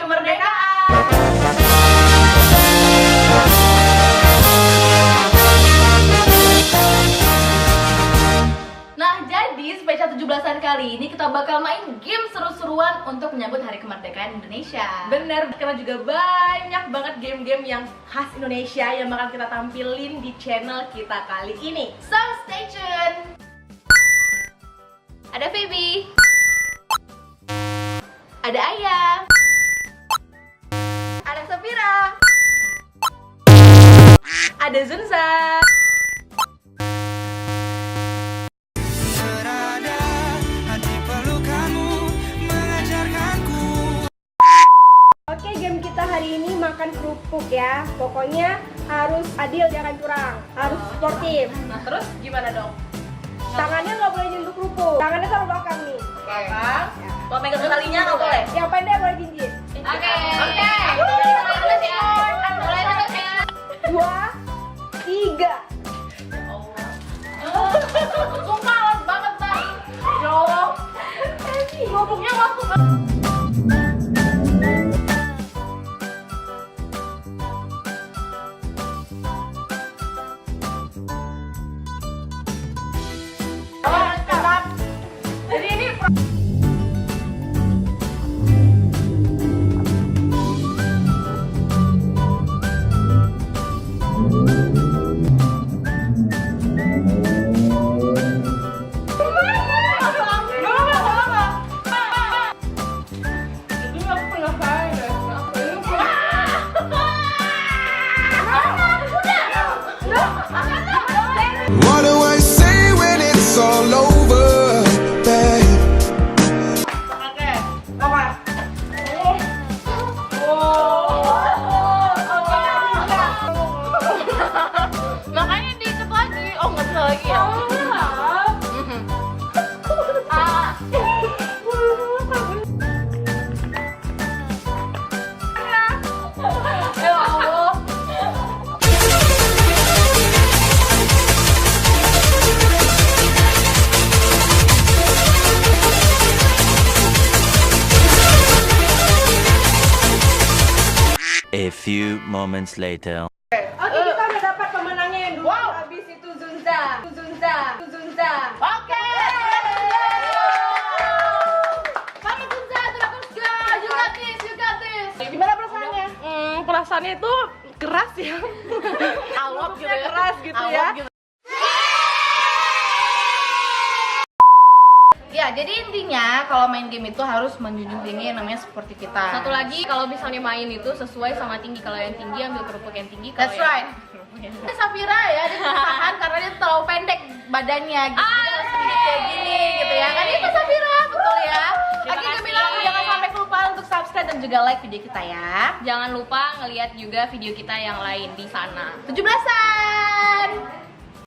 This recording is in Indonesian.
kemerdekaan. Nah, jadi spesial 17-an kali ini kita bakal main game seru-seruan untuk menyambut Hari Kemerdekaan Indonesia. Bener, karena juga banyak banget game-game yang khas Indonesia yang bakal kita tampilin di channel kita kali ini. So, stay tune. Ada Phoebe, ada Ayah, ada Safira, Ada Zunza. Oke, game kita hari ini makan kerupuk ya. Pokoknya harus adil, jangan curang. Harus sportif. Nah, terus gimana dong? Tangannya nggak boleh nyentuh kerupuk. Tangannya taruh belakang nih. Belakang. Kalau megang talinya nggak boleh. Yang pendek boleh jinjit. Oke. Mulai terus ya. Mulai terus ya. 2, 3. Sumpah lama banget, Bang. Ya Allah. Kerupuknya waktu Jadi ini What do I say when it's all over, babe? Oke. makanya diikat lagi. Oh, nggak bisa lagi ya. Ya Allah. A few moments later. Oke, kita udah dapat pemenangnya yang dulu habis itu Zunza. Oke. Selamat Zunza, terus you got this. Gimana perasaannya? Perasaannya itu keras ya. Awap gitu ya. Keras gitu ya. Awap gitu. Ya, jadi intinya kalau main game itu harus menjunjung tinggi yang namanya seperti kita. Satu lagi, kalau misalnya main itu sesuai sama tinggi. Kalau yang tinggi ambil kerupuk yang tinggi. Kalau That's yang right. Ini Safira ya, dia kesusahan karena dia terlalu pendek badannya gitu. Jadi harus sedikit kayak gini gitu ya. Kan itu Safira, betul ya. Lagi kasih. bilang jangan sampai lupa untuk subscribe dan juga like video kita ya. Jangan lupa ngeliat juga video kita yang lain di sana. 17-an.